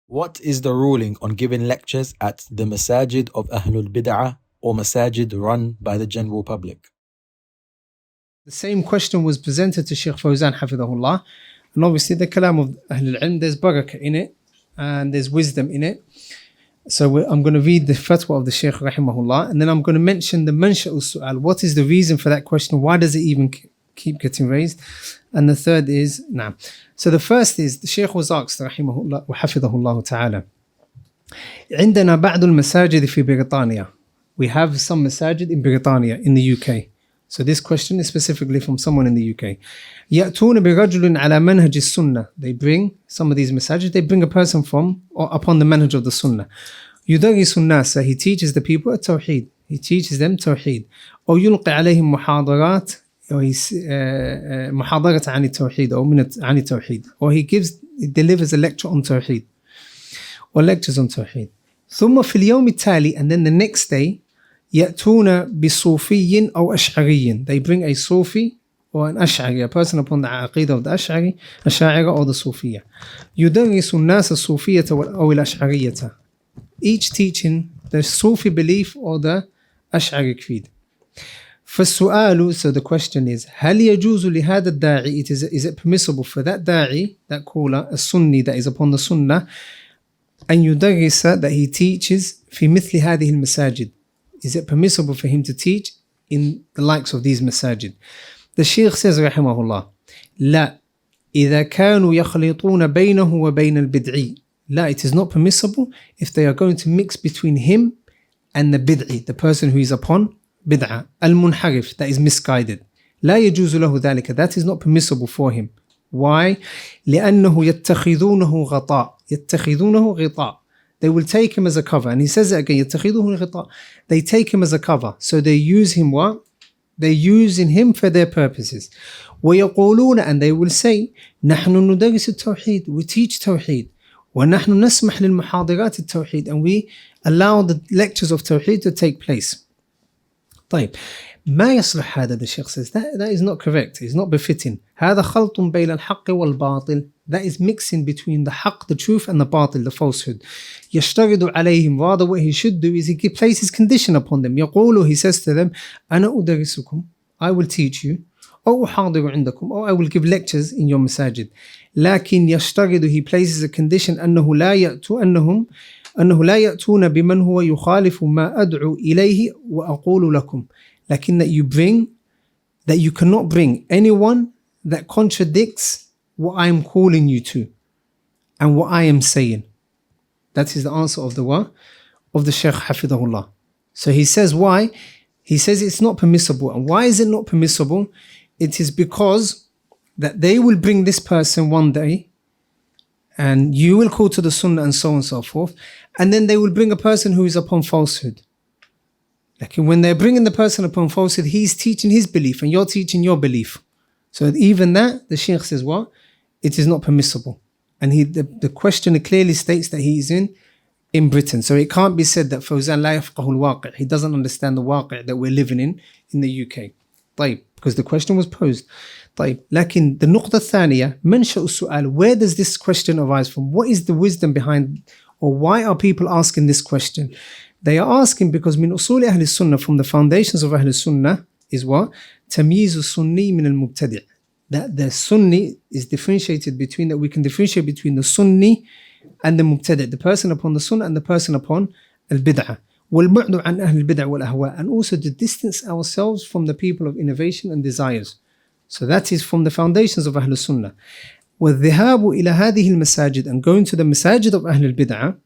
What is the ruling on giving lectures at the Masajid of Ahlul Bid'ah or Masajid run by the general public? The same question was presented to Shaykh Fawzan Hafidahullah, and obviously the kalam of Ahlul Ilm, there's barakah in it and there's wisdom in it. So I'm going to read the fatwa of the Shaykh Rahimahullah, and then I'm going to mention the mansha'u su'al. What is the reason for that question? Why does it even keep getting raised? And the third is, nah. So the first is, the Shaykh was asked, Rahimahullah wa Hafidahullah ta'ala, عندنا بعض المساجد في بريطانيا. We have some masajid in Britannia, in the UK. So this question is specifically from someone in the UK. يأتون برجل على منهج السنة. They bring, some of these masajid, they bring a person from, or upon the manhaj of the sunnah. يدرس الناس. He teaches the people التوحيد. He teaches them توحيد. أو يلقي عليهم محاضرات, or محاضرة عن التوحيد, or عن التوحيد. Or he delivers a lecture on توحيد, or lectures on توحيد. ثم في اليوم التالي, and then the next day, يأتون بصوفي أو أشعري. They bring a Sufi or an Ash'ari, a person upon the aqidah of the Ash'ari or the Sufiya. يدرس الناس الصوفية أو الأشعرية. Each teaching the Sufi belief or the Ash'ari creed. فالسؤال, so the question is, هل يجوز لهذا الداعي, is it permissible for that da'i, that caller, a Sunni that is upon the Sunnah, أن يدرس, that he teaches في مثل هذه المساجد? Is it permissible for him to teach in the likes of these masajid? The Shaykh says رحمه الله, لا إذا كانوا يخلطون بينه وبين البدعي. لا, it is not permissible if they are going to mix between him and the bid'i, the person who is upon bid'ah, al-munharif, that is misguided. لا يجوز له ذلك, that is not permissible for him. Why? لأنه يتخذونه غطاء. يتخذونه غطاء. They will take him as a cover. And he says it again, يتخذونه غطاء. They take him as a cover. So they use him what? They're using him for their purposes. ويقولون, and they will say, نحن ندرس التوحيد. We teach tawheed. ونحن نسمح للمحاضرات التوحيد. And we allow the lectures of tawheed to take place. طيب, ما يصلح هذا, the Shaykh says, that is not correct. It's not befitting. هذا خلط بين الحق والباطل. That is mixing between the haqq, the truth, and the batil, the falsehood. يشترط عليهم. Rather, what he should do is he places condition upon them. يقول, he says to them, أنا أدرسكم, I will teach you. أو أحاضر عندكم, or I will give lectures in your masajid. لكن يشترط, he places a condition أنه لا يأتون بمن هو يخالف ما أدعو إليه وأقول لكم. لكن that you cannot bring anyone that contradicts what I am calling you to and what I am saying. That is the answer of the what? Of the Shaykh Hafidahullah. So he says why? He says it's not permissible. And why is it not permissible? It is because that they will bring this person one day and you will call to the Sunnah and so on and so forth, and then they will bring a person who is upon falsehood. Like when they're bringing the person upon falsehood, he's teaching his belief and you're teaching your belief. So even that, the Shaykh says what? It is not permissible. And the questioner clearly states that he is in Britain. So it can't be said that Fawzan la yafqahu al-waqi'. He doesn't understand the waqi' that we're living in the UK. طيب, because the question was posed. طيب, لكن the نقطة الثانية, منشأ السؤال, where does this question arise from? What is the wisdom behind, or why are people asking this question? They are asking because من أصول أهل السنة, from the foundations of أهل السنة, is what? تمييز السني من المبتدع. That the Sunni is differentiated between, that we can differentiate between the Sunni and the Mubtadi', the person upon the Sunnah and the person upon Al-Bid'ah. وَالْبُعْدُ عَنْ أَهْلِ الْبِدْعِ وَالْأَهْوَاءِ. And also to distance ourselves from the people of innovation and desires. So that is from the foundations of Ahlul Sunnah. وَالذِّهَابُ إِلَى هَذِهِ الْمَسَاجِدِ. And going to the masajid of Ahlul Bid'ah,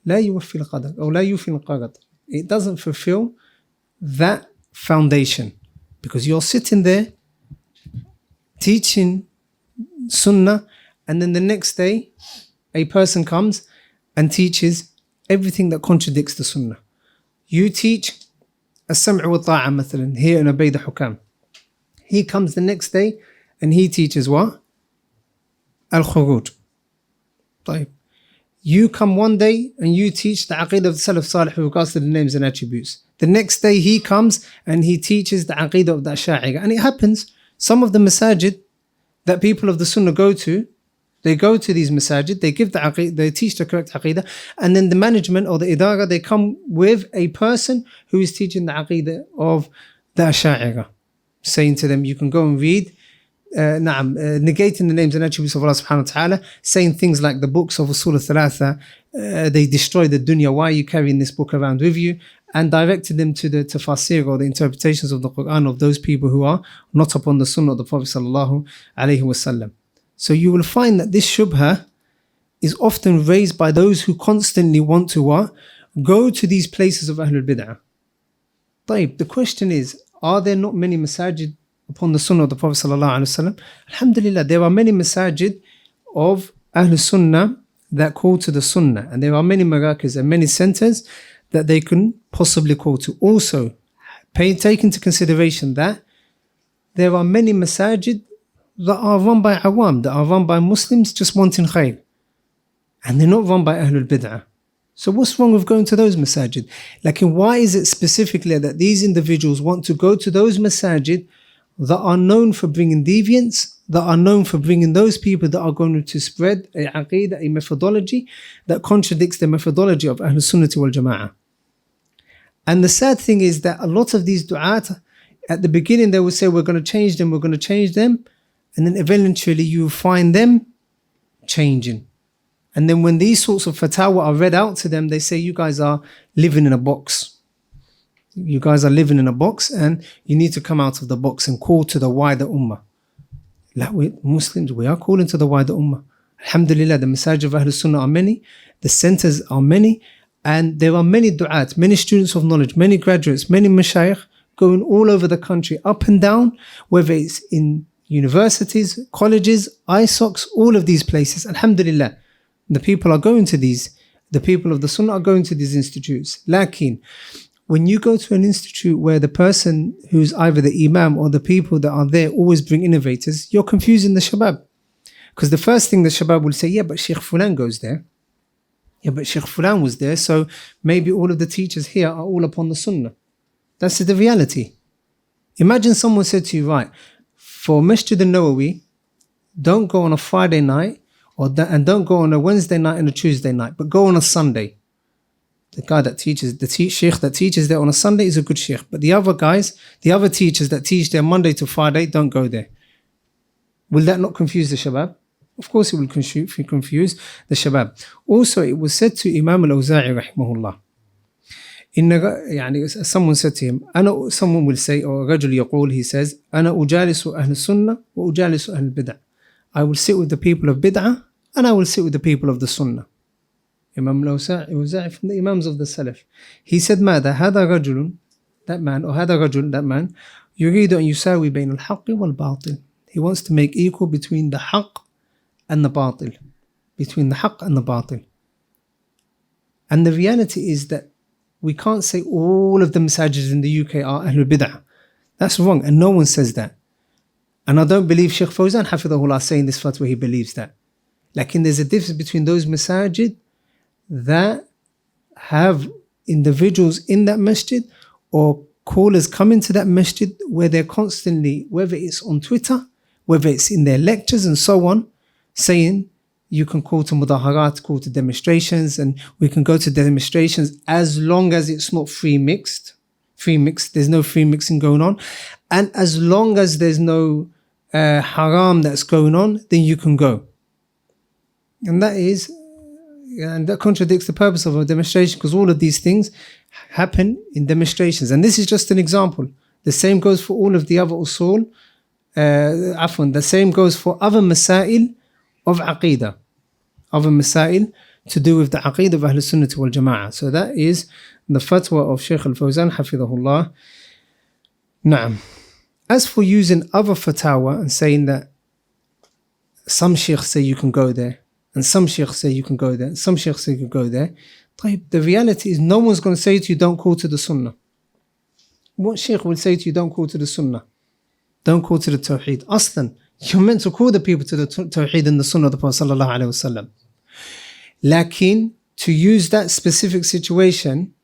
لا يوفي القدر, or لا يوفي القدر. It doesn't fulfill that foundation. Because you're sitting there teaching Sunnah, and then the next day a person comes and teaches everything that contradicts the Sunnah. You teach as-sam'u wa ta'a مثلا here in Obey the Hukam. He comes the next day and he teaches what? Al-Khuruj. طيب. You come one day and you teach the Aqidah of the Salaf Salih with regards to the names and attributes. The next day he comes and he teaches the Aqidah of the Ash'ari. And it happens, some of the masajid that people of the Sunnah go to, They go to these masajid, they give the aqeedah, they teach the correct aqeedah, and then the management or the idara, they come with a person who is teaching the aqeedah of the Asha'ira, saying to them, you can go and read, negating the names and attributes of Allah subhanahu wa ta'ala, saying things like the books of Usul al-Thalatha, they destroy the dunya, why are you carrying this book around with you? And directed them to the tafsir or the interpretations of the Quran of those people who are not upon the sunnah of the Prophet sallallahu alaihi wasallam. So you will find that this shubha is often raised by those who constantly want to what? Go to these places of Ahlul Bid'ah. The question is, are there not many masajid upon the sunnah of the Prophet sallallahu alaihi wasallam? Alhamdulillah, there are many masajid of Ahlul Sunnah that call to the sunnah, and there are many marakis and many centers that they can possibly call to. Also, take into consideration that there are many masajid that are run by awam, that are run by Muslims just wanting khair, and they're not run by Ahlul Bid'ah. So what's wrong with going to those masajid? Like, why is it specifically that these individuals want to go to those masajid that are known for bringing deviance, that are known for bringing those people that are going to spread a aqeedah, a methodology that contradicts the methodology of Ahlul Sunnah wal Jama'ah? And the sad thing is that a lot of these du'at, at the beginning they will say, we're going to change them, we're going to change them. And then eventually you find them changing. And then when these sorts of fatwa are read out to them, they say, you guys are living in a box. You guys are living in a box and you need to come out of the box and call to the wider ummah. Like we Muslims, we are calling to the wider ummah. Alhamdulillah, the masajid of Ahlul Sunnah are many, the centers are many, and there are many du'at, many students of knowledge, many graduates, many mashayikh going all over the country, up and down, whether it's in universities, colleges, ISOCs, all of these places. Alhamdulillah, the people are going to these, the people of the Sunnah are going to these institutes. Lakin, when you go to an institute where the person who's either the Imam or the people that are there always bring innovators, you're confusing the shabab. Because the first thing the shabab will say, yeah, but Shaykh Fulan goes there. Yeah, but Shaykh Fulan was there, so maybe all of the teachers here are all upon the Sunnah. That's the reality. Imagine someone said to you, right, for Masjid an-Nawawi, don't go on a Friday night, and don't go on a Wednesday night and a Tuesday night, but go on a Sunday. The guy that teaches, sheikh that teaches there on a Sunday is a good sheikh. But the other guys, the other teachers that teach there Monday to Friday, don't go there. Will that not confuse the shabab? Of course it will confuse the shabab. Also, it was said to Imam al-Awza'i rahimahullah. Someone said to him, someone will say, or رجل يقول, he says, أنا أجالس أهل السنة وأجالس أهل البدع. I will sit with the people of bid'ah and I will sit with the people of the sunnah. Imam al-Awza'i from the Imams of the Salaf. He said, ماذا هذا رجل, that man, or هذا رجل, that man, يريد أن يساوي بين الحق والباطل. He wants to make equal between the haqq and the batil. Between the haqq and the batil. And the reality is that we can't say all of the masajid in the UK are Ahlul Bid'ah. That's wrong, and no one says that. And I don't believe Shaykh Fawzan Hafidahullah saying this fatwa, he believes that. Like, there's a difference between those masajid that have individuals in that masjid or callers come into that masjid where they're constantly, whether it's on Twitter, whether it's in their lectures and so on, saying you can call to mudaharat, call to demonstrations, and we can go to demonstrations as long as it's not free mixed, there's no free mixing going on, and as long as there's no haram that's going on, then you can go. And that contradicts the purpose of a demonstration, because all of these things happen in demonstrations. And this is just an example. The same goes for all of the other usul, the same goes for other masail of aqeedah, other masail to do with the aqeedah of Ahlul Sunnah wal Jama'ah. So that is the fatwa of Shaykh al-Fawzan Hafidahullah. Na'am. As for using other fatawa and saying that some sheikhs say you can go there, and some sheikhs say you can go there, and some sheikhs say you can go there, the reality is no one's going to say to you, don't call to the sunnah. What sheikh will say to you, don't call to the sunnah? Don't call to the tawheed. Aslan, you're meant to call the people to the tawheed and the sunnah of the Prophet sallallahu alaihi wasallam. Lakin, to use that specific situation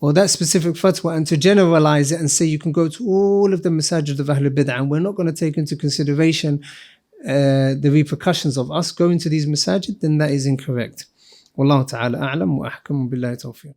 or that specific fatwa and to generalize it and say you can go to all of the masajid of Ahlul Bid'ah, and we're not going to take into consideration the repercussions of us going to these masajid, then that is incorrect. Wallahu ta'ala a'lam wa ahkamu billahi tawfiq.